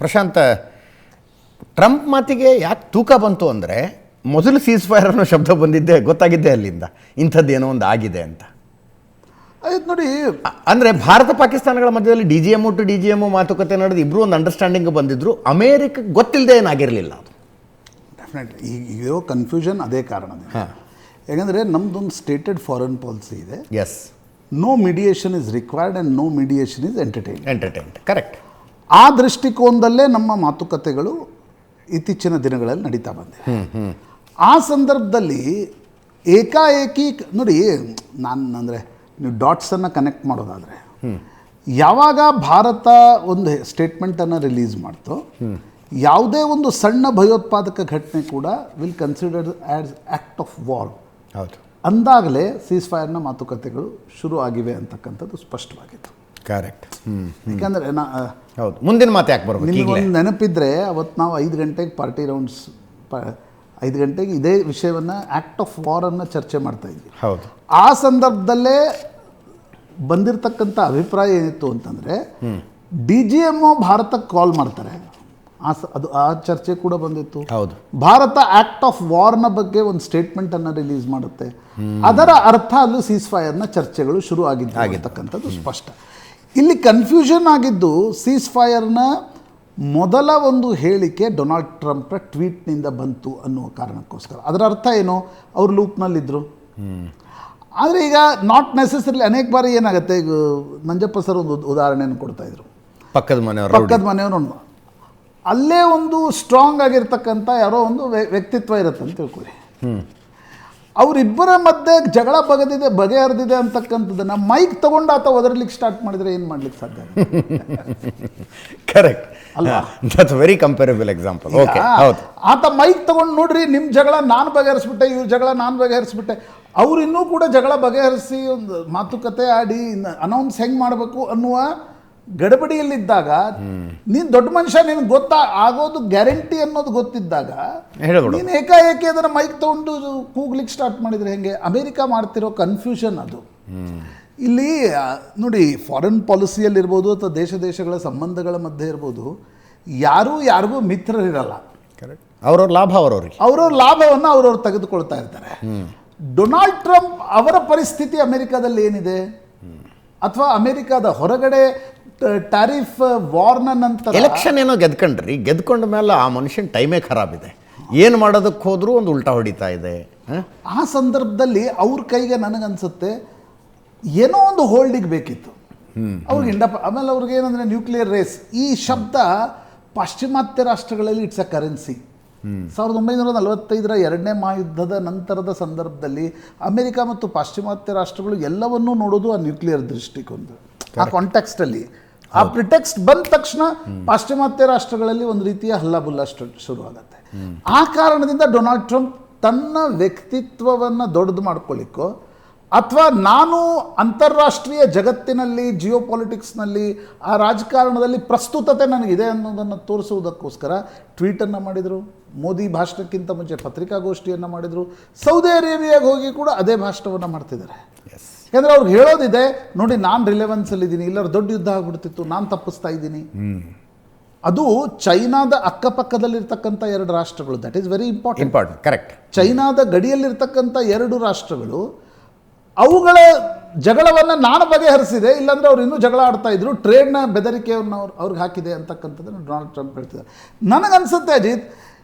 Prashant, Trump ಮಾತಿಗೆ ಯಾಕೆ ತೂಕ ಬಂತು ಅಂದರೆ ಮೊದಲು ಸೀಸ್ ಫೈರ್ ಅನ್ನೋ ಶಬ್ದ ಬಂದಿದ್ದೆ ಗೊತ್ತಾಗಿದ್ದೆ ಅಲ್ಲಿಂದ ಇಂಥದ್ದೇನೋ ಒಂದು ಆಗಿದೆ ಅಂತ. ಆಯ್ತು ನೋಡಿ, ಅಂದರೆ ಭಾರತ ಪಾಕಿಸ್ತಾನಗಳ ಮಧ್ಯದಲ್ಲಿ DGM ಟು DGM ಮಾತುಕತೆ ನಡೆದು ಇಬ್ಬರು ಒಂದು ಅಂಡರ್ಸ್ಟ್ಯಾಂಡಿಂಗ್ ಬಂದಿದ್ರು. ಅಮೇರಿಕಕ್ಕೆ ಗೊತ್ತಿಲ್ಲದೆ ಏನಾಗಿರಲಿಲ್ಲ ಅದು. ಡೆಫಿನೆಟ್ಲಿ ಈಗ ಇರೋ ಕನ್ಫ್ಯೂಷನ್ ಅದೇ ಕಾರಣ. ಯಾಕಂದರೆ ನಮ್ಮದೊಂದು ಸ್ಟೇಟೆಡ್ ಫಾರಿನ್ ಪಾಲಿಸಿ ಇದೆ. Yes, no mediation is required and no mediation is entertainment. Correct. ಆ ದೃಷ್ಟಿಕೋನದಲ್ಲೇ ನಮ್ಮ ಮಾತುಕತೆಗಳು ಇತ್ತೀಚಿನ ದಿನಗಳಲ್ಲಿ ನಡೀತಾ ಬಂದಿವೆ. ಆ ಸಂದರ್ಭದಲ್ಲಿ ಏಕಾಏಕಿ ನೋಡಿ, ಅಂದರೆ ನೀವು ಡಾಟ್ಸನ್ನು ಕನೆಕ್ಟ್ ಮಾಡೋದಾದರೆ, ಯಾವಾಗ ಭಾರತ ಒಂದು ಸ್ಟೇಟ್ಮೆಂಟನ್ನು ರಿಲೀಸ್ ಮಾಡ್ತೋ, ಯಾವುದೇ ಒಂದು ಸಣ್ಣ ಭಯೋತ್ಪಾದಕ ಘಟನೆ ಕೂಡ will considered as act of war. ಹೌದು, ಅಂದಾಗಲೇ ಸೀಸ್ ಫೈರ್ನ ಮಾತುಕತೆಗಳು ಶುರು ಆಗಿವೆ ಅಂತಕ್ಕಂಥದ್ದು ಸ್ಪಷ್ಟವಾಗಿತ್ತು. ಕರೆಕ್ಟ್. ಯಾಕಂದರೆ ಹೌದು, ಮುಂದಿನ ಮಾತು ಯಾಕೆ ಬರ್ಬೇಕು? ನಿಮಗೊಂದು ನೆನಪಿದ್ರೆ, ಅವತ್ತು ನಾವು 5 ಗಂಟೆಗೆ ಪಾರ್ಟಿ ರೌಂಡ್ಸ್ 5 ಗಂಟೆಗೆ ಇದೇ ವಿಷಯವನ್ನು ಆ್ಯಕ್ಟ್ ಆಫ್ ವಾರನ್ನು ಚರ್ಚೆ ಮಾಡ್ತಾ ಇದ್ವಿ. ಹೌದು, ಆ ಸಂದರ್ಭದಲ್ಲೇ ಬಂದಿರತಕ್ಕಂಥ ಅಭಿಪ್ರಾಯ ಏನಿತ್ತು ಅಂತಂದರೆ, DGM ಭಾರತಕ್ಕೆ ಕಾಲ್ ಮಾಡ್ತಾರೆ, ಆ ಚರ್ಚೆ ಕೂಡ ಬಂದಿತ್ತು. ಹೌದು, ಭಾರತ ಆ್ಯಕ್ಟ್ ಆಫ್ ವಾರ್ನ ಬಗ್ಗೆ ಒಂದು ಸ್ಟೇಟ್ಮೆಂಟನ್ನು ರಿಲೀಸ್ ಮಾಡುತ್ತೆ. ಅದರ ಅರ್ಥ ಅಲ್ಲೂ ಸೀಸ್ ಫೈರ್ನ ಚರ್ಚೆಗಳು ಶುರು ಆಗಿರ್ತಕ್ಕಂಥದ್ದು ಸ್ಪಷ್ಟ. ಇಲ್ಲಿ ಕನ್ಫ್ಯೂಷನ್ ಆಗಿದ್ದು ಸೀಸ್ ಫೈರ್ನ ಮೊದಲ ಒಂದು ಹೇಳಿಕೆ ಡೊನಾಲ್ಡ್ ಟ್ರಂಪ್ರ ಟ್ವೀಟ್ನಿಂದ ಬಂತು ಅನ್ನುವ ಕಾರಣಕ್ಕೋಸ್ಕರ. ಅದರ ಅರ್ಥ ಏನು, ಅವರು ಲೂಪ್ನಲ್ಲಿದ್ದರು. ಆದರೆ ಈಗ ನಾಟ್ ನೆಸೆಸರಿಲಿ ಅನೇಕ ಬಾರಿ ಏನಾಗುತ್ತೆ, ಈಗ ನಂಜಪ್ಪ ಸರ್ ಒಂದು ಉದಾಹರಣೆಯನ್ನು ಕೊಡ್ತಾಯಿದ್ರು, ಪಕ್ಕದ ಮನೆಯವರು ಅಲ್ಲೇ ಒಂದು ಸ್ಟ್ರಾಂಗ್ ಆಗಿರ್ತಕ್ಕಂಥ ಯಾರೋ ಒಂದು ವ್ಯಕ್ತಿತ್ವ ಇರುತ್ತೆ ಅಂತ ತಿಳ್ಕೊಳ್ಳಿ. ಅವರಿಬ್ಬರ ಮಧ್ಯೆ ಜಗಳ ಬಗೆಹರಿದಿದೆ ಅಂತಕ್ಕಂಥದ್ದನ್ನು ಮೈಕ್ ತಗೊಂಡು ಆತ ಒದರ್ಲಿಕ್ಕೆ ಸ್ಟಾರ್ಟ್ ಮಾಡಿದರೆ ಏನು ಮಾಡ್ಲಿಕ್ಕೆ ಸಾಧ್ಯ? ಕರೆಕ್ಟ್ ಅಲ್ವಾ? That's very comparable example. Okay, ಹೌದು. ಆತ ಮೈಕ್ ತಗೊಂಡು ನೋಡ್ರಿ, ನಿಮ್ಮ ಜಗಳ ನಾನು ಬಗೆಹರಿಸ್ಬಿಟ್ಟೆ, ಇವ್ರ ಜಗಳ ನಾನು ಬಗೆಹರಿಸ್ಬಿಟ್ಟೆ, ಅವ್ರು ಇನ್ನೂ ಕೂಡ ಜಗಳ ಬಗೆಹರಿಸಿ ಒಂದು ಮಾತುಕತೆ ಆಡಿ ಅನೌನ್ಸ್ ಹೆಂಗೆ ಮಾಡಬೇಕು ಅನ್ನುವ ಗಡಬಡಿಯಲ್ಲಿದ್ದಾಗ, ನೀನು ದೊಡ್ಡ ಮನುಷ್ಯ, ನಿನಗೆ ಆಗೋದು ಗ್ಯಾರಂಟಿ ಅನ್ನೋದು ಗೊತ್ತಿದ್ದಾಗ ನೀನು ಏಕಾಏಕಿ ಅದನ್ನು ಮೈಕ್ ತೊಗೊಂಡು ಕೂಗ್ಲಿಕ್ಕೆ ಸ್ಟಾರ್ಟ್ ಮಾಡಿದರೆ ಹೆಂಗೆ? ಅಮೇರಿಕಾ ಮಾಡ್ತಿರೋ ಕನ್ಫ್ಯೂಷನ್ ಅದು. ಇಲ್ಲಿ ನೋಡಿ, ಫಾರಿನ್ ಪಾಲಿಸಿಯಲ್ಲಿರ್ಬೋದು ಅಥವಾ ದೇಶಗಳ ಸಂಬಂಧಗಳ ಮಧ್ಯೆ ಇರ್ಬೋದು, ಯಾರಿಗೂ ಮಿತ್ರರಿರಲ್ಲ. ಅವ್ರವ್ರ ಲಾಭವನ್ನು ಅವ್ರವ್ರು ತೆಗೆದುಕೊಳ್ತಾ ಇರ್ತಾರೆ. ಡೊನಾಲ್ಡ್ ಟ್ರಂಪ್ ಅವರ ಪರಿಸ್ಥಿತಿ ಅಮೆರಿಕಾದಲ್ಲಿ ಏನಿದೆ, ಅಥವಾ ಅಮೆರಿಕಾದ ಹೊರಗಡೆ ಟ್ಯಾರಿಫ್ ವಾರ್ನ ನಂತರ ಎಲೆಕ್ಷನ್ ಏನೋ ಗೆದ್ಕೊಂಡ ಮೇಲೆ ಆ ಮನುಷ್ಯನ ಟೈಮೇ ಖರಾಬಿದೆ. ಏನು ಮಾಡೋದಕ್ಕೆ ಹೋದ್ರೂ ಒಂದು ಉಲ್ಟಾ ಹೊಡಿತಾ ಇದೆ. ಆ ಸಂದರ್ಭದಲ್ಲಿ ಅವ್ರ ಕೈಗೆ ನನಗನ್ಸುತ್ತೆ ಏನೋ ಒಂದು ಹೋಲ್ಡಿಗೆ ಬೇಕಿತ್ತು ಅವ್ರಿಗೆ. ಆಮೇಲೆ ಅವ್ರಿಗೆ ಏನಂದರೆ ನ್ಯೂಕ್ಲಿಯರ್ ರೇಸ್ ಈ ಶಬ್ದ ಪಾಶ್ಚಿಮಾತ್ಯ ರಾಷ್ಟ್ರಗಳಲ್ಲಿ ಇಟ್ಸ್ ಅ ಕರೆನ್ಸಿ. 1945ರ 2ನೇ ಮಹಾಯುದ್ಧದ ನಂತರದ ಸಂದರ್ಭದಲ್ಲಿ ಅಮೆರಿಕ ಮತ್ತು ಪಾಶ್ಚಿಮಾತ್ಯ ರಾಷ್ಟ್ರಗಳು ಎಲ್ಲವನ್ನೂ ನೋಡೋದು ಆ ನ್ಯೂಕ್ಲಿಯರ್ ದೃಷ್ಟಿಕೋನ. ಆ ಕಾಂಟೆಕ್ಸ್ಟಲ್ಲಿ ಆ ಪ್ರಿಟೆಕ್ಸ್ಟ್ ಬಂದ ತಕ್ಷಣ ಪಾಶ್ಚಿಮಾತ್ಯ ರಾಷ್ಟ್ರಗಳಲ್ಲಿ ಒಂದು ರೀತಿಯ ಹಲ್ಲಾಬುಲ್ಲ ಶುರುವಾಗುತ್ತೆ. ಆ ಕಾರಣದಿಂದ ಡೊನಾಲ್ಡ್ ಟ್ರಂಪ್ ತನ್ನ ವ್ಯಕ್ತಿತ್ವವನ್ನು ದೊಡ್ಡದು ಮಾಡ್ಕೊಳ್ಳಿಕ್ಕೋ, ಅಥವಾ ನಾನು ಅಂತಾರಾಷ್ಟ್ರೀಯ ಜಗತ್ತಿನಲ್ಲಿ ಜಿಯೋಪಾಲಿಟಿಕ್ಸ್ನಲ್ಲಿ ಆ ರಾಜಕಾರಣದಲ್ಲಿ ಪ್ರಸ್ತುತತೆ ನನಗಿದೆ ಅನ್ನೋದನ್ನು ತೋರಿಸುವುದಕ್ಕೋಸ್ಕರ ಟ್ವೀಟನ್ನು ಮಾಡಿದರು. ಮೋದಿ ಭಾಷಣಕ್ಕಿಂತ ಮುಂಚೆ ಪತ್ರಿಕಾಗೋಷ್ಠಿಯನ್ನು ಮಾಡಿದರು. ಸೌದಿ ಅರೇಬಿಯಾಗೆ ಹೋಗಿ ಕೂಡ ಅದೇ ಭಾಷಣವನ್ನು ಮಾಡ್ತಿದ್ದಾರೆ. ಯಾಕಂದರೆ ಅವ್ರಿಗೆ ಹೇಳೋದಿದೆ, ನೋಡಿ ನಾನು ರಿಲೆವೆನ್ಸಲ್ಲಿದ್ದೀನಿ, ಇಲ್ಲರ ದೊಡ್ಡ ಯುದ್ಧ ಆಗ್ಬಿಡ್ತಿತ್ತು, ನಾನು ತಪ್ಪಿಸ್ತಾ ಇದ್ದೀನಿ. ಅದು ಚೈನಾದ ಅಕ್ಕಪಕ್ಕದಲ್ಲಿರ್ತಕ್ಕಂಥ 2 ರಾಷ್ಟ್ರಗಳು, that is very important. Correct. ಚೈನಾದ ಗಡಿಯಲ್ಲಿರ್ತಕ್ಕಂಥ 2 ರಾಷ್ಟ್ರಗಳು, ಅವುಗಳ ಜಗಳವನ್ನು ನಾನು ಬಗೆಹರಿಸಿದೆ, ಇಲ್ಲಾಂದರೆ ಅವ್ರು ಇನ್ನೂ ಜಗಳ ಆಡ್ತಾ ಇದ್ರು, ಟ್ರೇಡ್ನ ಬೆದರಿಕೆಯನ್ನು ಅವ್ರಿಗೆ ಹಾಕಿದೆ ಅಂತಕ್ಕಂಥದ್ದನ್ನು ಡೊನಾಲ್ಡ್ ಟ್ರಂಪ್ ಹೇಳ್ತಿದ್ದಾರೆ. ನನಗನ್ಸುತ್ತೆ ಅಜಿತ್,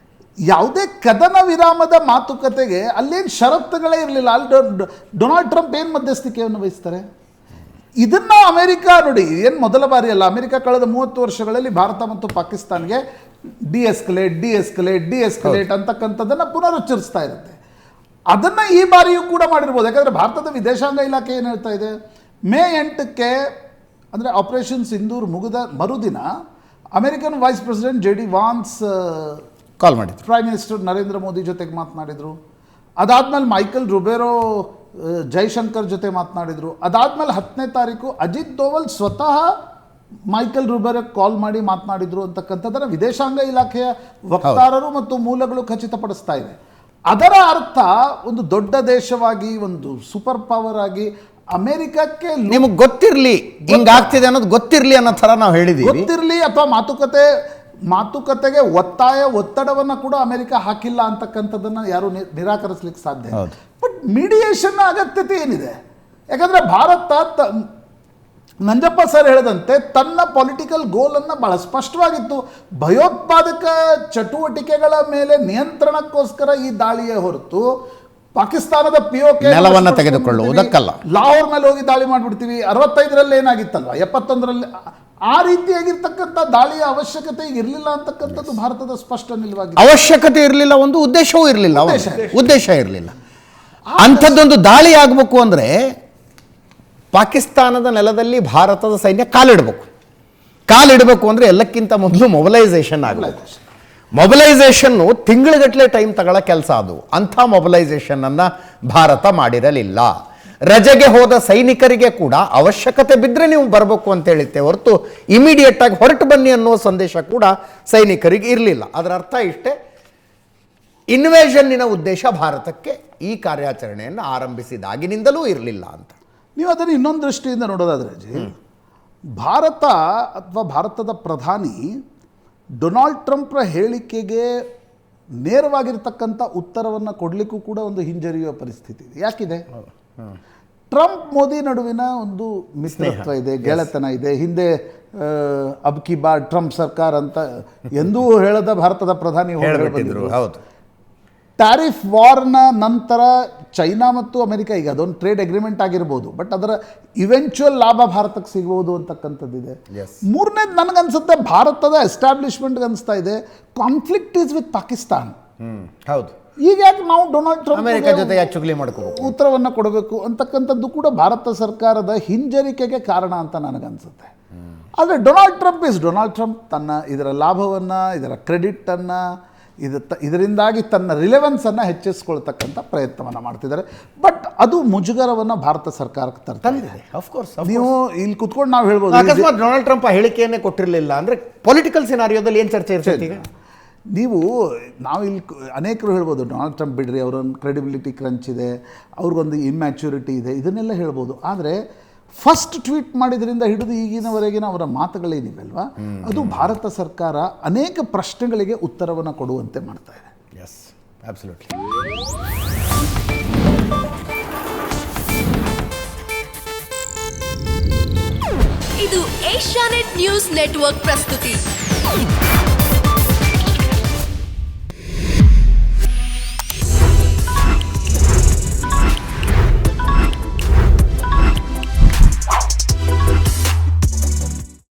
ಯಾವುದೇ ಕದನ ವಿರಾಮದ ಮಾತುಕತೆಗೆ ಅಲ್ಲೇನು ಷರತ್ತುಗಳೇ ಇರಲಿಲ್ಲ. ಅಲ್ಲಿ ಡೊನಾಲ್ಡ್ ಟ್ರಂಪ್ ಏನು ಮಧ್ಯಸ್ಥಿಕೆಯನ್ನು ವಹಿಸ್ತಾರೆ? ಇದನ್ನು ಅಮೆರಿಕ ನೋಡಿ, ಏನು ಮೊದಲ ಬಾರಿ ಅಲ್ಲ, ಅಮೆರಿಕ ಕಳೆದ 30 ವರ್ಷಗಳಲ್ಲಿ ಭಾರತ ಮತ್ತು ಪಾಕಿಸ್ತಾನ್ಗೆ ಡಿಎಸ್ಕಲೇಟ್ ಅಂತಕ್ಕಂಥದ್ದನ್ನು ಪುನರುಚ್ಚರಿಸ್ತಾ ಇರುತ್ತೆ. ಅದನ್ನು ಈ ಬಾರಿಯೂ ಕೂಡ ಮಾಡಿರ್ಬೋದು. ಯಾಕಂದರೆ ಭಾರತದ ವಿದೇಶಾಂಗ ಇಲಾಖೆ ಏನು ಹೇಳ್ತಾ ಇದೆ, ಮೇ 8ಕ್ಕೆ ಅಂದರೆ ಆಪರೇಷನ್ ಸಿಂಧೂರ್ ಮುಗಿದ ಮರುದಿನ ಅಮೆರಿಕನ್ ವೈಸ್ ಪ್ರೆಸಿಡೆಂಟ್ JD ವಾನ್ಸ್ ಕಾಲ್ ಮಾಡಿದ್ರು, ಪ್ರೈಮ್ ಮಿನಿಸ್ಟರ್ ನರೇಂದ್ರ ಮೋದಿ ಜೊತೆಗೆ ಮಾತನಾಡಿದರು. ಅದಾದಮೇಲೆ ಮೈಕಲ್ ರುಬೇರೋ ಜೈಶಂಕರ್ ಜೊತೆ ಮಾತನಾಡಿದರು. ಅದಾದಮೇಲೆ 10ನೇ ತಾರೀಕು ಅಜಿತ್ ದೋವಲ್ ಸ್ವತಃ ಮೈಕಲ್ ರುಬೇರೋಗೆ ಕಾಲ್ ಮಾಡಿ ಮಾತನಾಡಿದರು ಅಂತಕ್ಕಂಥದ್ದನ್ನು ವಿದೇಶಾಂಗ ಇಲಾಖೆಯ ವಕ್ತಾರರು ಮತ್ತು ಮೂಲಗಳು ಖಚಿತಪಡಿಸ್ತಾ ಇವೆ. ಅದರ ಅರ್ಥ ಒಂದು ದೊಡ್ಡ ದೇಶವಾಗಿ, ಒಂದು ಸೂಪರ್ ಪವರ್ ಆಗಿ ಅಮೆರಿಕಕ್ಕೆ ನಿಮಗೆ ಗೊತ್ತಿರಲಿ ಹಿಂಗಾಗ್ತಿದೆ ಅನ್ನೋದು ಗೊತ್ತಿರಲಿ ಅನ್ನೋ ಥರ ನಾವು ಹೇಳಿದ್ದೀವಿ. ಗೊತ್ತಿರಲಿ ಅಥವಾ ಮಾತುಕತೆ ಮಾತುಕತೆಗೆ ಒತ್ತಡವನ್ನು ಕೂಡ ಅಮೆರಿಕ ಹಾಕಿಲ್ಲ ಅಂತಕ್ಕಂಥದ್ದನ್ನು ಯಾರು ನಿರಾಕರಿಸ್ಲಿಕ್ಕೆ ಸಾಧ್ಯ. ಬಟ್ ಮೀಡಿಯೇಷನ್ನ ಅಗತ್ಯತೆ ಏನಿದೆ? ಯಾಕಂದರೆ ಭಾರತ ನಂಜಪ್ಪ ಸರ್ ಹೇಳಿದಂತೆ ತನ್ನ ಪೊಲಿಟಿಕಲ್ ಗೋಲನ್ನು ಬಹಳ ಸ್ಪಷ್ಟವಾಗಿತ್ತು. ಭಯೋತ್ಪಾದಕ ಚಟುವಟಿಕೆಗಳ ಮೇಲೆ ನಿಯಂತ್ರಣಕ್ಕೋಸ್ಕರ ಈ ದಾಳಿಯೇ ಹೊರತು ಪಾಕಿಸ್ತಾನದ POK ನೆಲವನ್ನು ತೆಗೆದುಕೊಳ್ಳುವುದಕ್ಕಲ್ಲ. ಲಾಹೋರ್ ಮೇಲೆ ಹೋಗಿ ದಾಳಿ ಮಾಡಿಬಿಡ್ತೀವಿ. 65ರಲ್ಲಿ ಏನಾಗಿತ್ತಲ್ವ, 71ರಲ್ಲಿ ಆ ರೀತಿಯಾಗಿರ್ತಕ್ಕಂಥ ದಾಳಿಯ ಅವಶ್ಯಕತೆ ಈಗ ಇರಲಿಲ್ಲ ಅಂತಕ್ಕಂಥದ್ದು ಭಾರತದ ಸ್ಪಷ್ಟ ನಿಲುವಾಗಿ. ಅವಶ್ಯಕತೆ ಇರಲಿಲ್ಲ, ಒಂದು ಉದ್ದೇಶವೂ ಇರಲಿಲ್ಲ, ಉದ್ದೇಶ ಇರಲಿಲ್ಲ. ಅಂಥದ್ದೊಂದು ದಾಳಿ ಆಗಬೇಕು ಅಂದರೆ ಪಾಕಿಸ್ತಾನದ ನೆಲದಲ್ಲಿ ಭಾರತದ ಸೈನ್ಯ ಕಾಲಿಡಬೇಕು ಅಂದರೆ ಎಲ್ಲಕ್ಕಿಂತ ಮೊದಲು ಮೊಬಿಲೈಸೇಷನ್ ಆಗಬೇಕು. ಮೊಬಿಲೈಸೇಷನ್ನು ತಿಂಗಳುಗಟ್ಟಲೆ ಟೈಮ್ ತಗೊಳ್ಳೋ ಕೆಲಸ ಅದು. ಅಂಥ ಮೊಬಿಲೈಸೇಷನನ್ನು ಭಾರತ ಮಾಡಿರಲಿಲ್ಲ. ರಜೆಗೆ ಹೋದ ಸೈನಿಕರಿಗೆ ಕೂಡ ಅವಶ್ಯಕತೆ ಬಿದ್ದರೆ ನೀವು ಬರಬೇಕು ಅಂತ ಹೇಳಿತ್ತೆ ಹೊರತು ಇಮಿಡಿಯೇಟಾಗಿ ಹೊರಟು ಬನ್ನಿ ಅನ್ನೋ ಸಂದೇಶ ಕೂಡ ಸೈನಿಕರಿಗೆ ಇರಲಿಲ್ಲ. ಅದರ ಅರ್ಥ ಇಷ್ಟೇ, ಇನ್ವೇಷನ್ನಿನ ಉದ್ದೇಶ ಭಾರತಕ್ಕೆ ಈ ಕಾರ್ಯಾಚರಣೆಯನ್ನು ಆರಂಭಿಸಿದಾಗಿನಿಂದಲೂ ಇರಲಿಲ್ಲ ಅಂತ. ನೀವು ಅದನ್ನು ಇನ್ನೊಂದು ದೃಷ್ಟಿಯಿಂದ ನೋಡೋದಾದರೆ ಭಾರತ ಅಥವಾ ಭಾರತದ ಪ್ರಧಾನಿ ಡೊನಾಲ್ಡ್ ಟ್ರಂಪ್ರ ಹೇಳಿಕೆಗೆ ನೇರವಾಗಿರ್ತಕ್ಕಂಥ ಉತ್ತರವನ್ನು ಕೊಡಲಿಕ್ಕೂ ಕೂಡ ಒಂದು ಹಿಂಜರಿಯುವ ಪರಿಸ್ಥಿತಿ ಇದೆ. ಯಾಕಿದೆ? ಟ್ರಂಪ್ ಮೋದಿ ನಡುವಿನ ಒಂದು ಮಿತ್ರತ್ವ ಇದೆ, ಗೆಳೆತನ ಇದೆ. ಹಿಂದೆ ಅಬ್ ಕಿ ಬಾರ್ ಟ್ರಂಪ್ ಸರ್ಕಾರ ಅಂತ ಎಂದೂ ಹೇಳದ ಭಾರತದ ಪ್ರಧಾನಿ ಹೇಳಿದ್ರು. ಹೌದು. ಟ್ಯಾರಿಫ್ ವಾರ್ನ ನಂತರ ಚೈನಾ ಮತ್ತು ಅಮೆರಿಕ, ಈಗ ಅದೊಂದು ಟ್ರೇಡ್ ಅಗ್ರಿಮೆಂಟ್ ಆಗಿರ್ಬೋದು, ಬಟ್ ಅದರ ಇವೆಂಚುವಲ್ ಲಾಭ ಭಾರತಕ್ಕೆ ಸಿಗ್ಬೋದು ಅಂತಕ್ಕಂಥದ್ದಿದೆ. ಮೂರನೇದು ನನಗನ್ಸುತ್ತೆ ಭಾರತದ ಎಸ್ಟಾಬ್ಲಿಷ್ಮೆಂಟ್ಗೆ ಅನಿಸ್ತಾ ಇದೆ, ಕಾನ್ಫ್ಲಿಕ್ಟ್ ಈಸ್ ವಿತ್ ಪಾಕಿಸ್ತಾನ್. ಹೌದು. ಈಗ ಯಾಕೆ ನಾವು ಡೊನಾಲ್ಡ್ ಟ್ರಂಪ್ ಅಮೆರಿಕ ಜೊತೆ ಯಾಕೆ ಚುಗಲಿ ಮಾಡ್ಕೋಬೇಕು, ಉತ್ತರವನ್ನು ಕೊಡಬೇಕು ಅಂತಕ್ಕಂಥದ್ದು ಕೂಡ ಭಾರತ ಸರ್ಕಾರದ ಹಿಂಜರಿಕೆಗೆ ಕಾರಣ ಅಂತ ನನಗನ್ಸುತ್ತೆ. ಆದರೆ ಡೊನಾಲ್ಡ್ ಟ್ರಂಪ್ ತನ್ನ ಇದರ ಲಾಭವನ್ನು, ಇದರ ಕ್ರೆಡಿಟನ್ನು, ಇದರಿಂದಾಗಿ ತನ್ನ ರಿಲೆವೆನ್ಸನ್ನು ಹೆಚ್ಚಿಸ್ಕೊಳ್ತಕ್ಕಂಥ ಪ್ರಯತ್ನವನ್ನು ಮಾಡ್ತಿದ್ದಾರೆ. ಬಟ್ ಅದು ಮುಜುಗರವನ್ನು ಭಾರತ ಸರ್ಕಾರಕ್ಕೆ ತರ್ತಾರೆ. ನೀವು ಇಲ್ಲಿ ಕುತ್ಕೊಂಡು ನಾವು ಹೇಳ್ಬೋದು, ಅಕಸ್ಮಾತ್ ಡೊನಾಲ್ಡ್ ಟ್ರಂಪ್ ಆ ಹೇಳಿಕೆಯನ್ನೇ ಕೊಟ್ಟಿರಲಿಲ್ಲ ಅಂದರೆ ಪೊಲಿಟಿಕಲ್ ಸಿನಾರಿಯೋದಲ್ಲಿ ಏನು ಚರ್ಚೆ ಇರ್ತೈತೆ? ನಾವು ಇಲ್ಲಿ ಅನೇಕರು ಹೇಳ್ಬೋದು, ಡೊನಾಲ್ಡ್ ಟ್ರಂಪ್ ಬಿಡ್ರಿ, ಅವರೊಂದು ಕ್ರೆಡಿಬಿಲಿಟಿ ಕ್ರಂಚ್ ಇದೆ, ಅವ್ರಿಗೊಂದು ಇಮ್ಯಾಚ್ಯೂರಿಟಿ ಇದೆ, ಇದನ್ನೆಲ್ಲ ಹೇಳ್ಬೋದು. ಆದರೆ ಫಸ್ಟ್ ಟ್ವೀಟ್ ಮಾಡಿದ್ರಿಂದ ಹಿಡಿದು ಈಗಿನವರೆಗಿನ ಅವರ ಮಾತುಗಳೇನಿವೆ ಅಲ್ವಾ, ಅದು ಭಾರತ ಸರ್ಕಾರ ಅನೇಕ ಪ್ರಶ್ನೆಗಳಿಗೆ ಉತ್ತರವನ್ನು ಕೊಡುವಂತೆ ಮಾಡ್ತಾ ಇದೆ. Yes, absolutely. ಇದು ಏಷ್ಯಾನೆಟ್ ನ್ಯೂಸ್ ನೆಟ್ವರ್ಕ್ ಪ್ರಸ್ತುತಿ.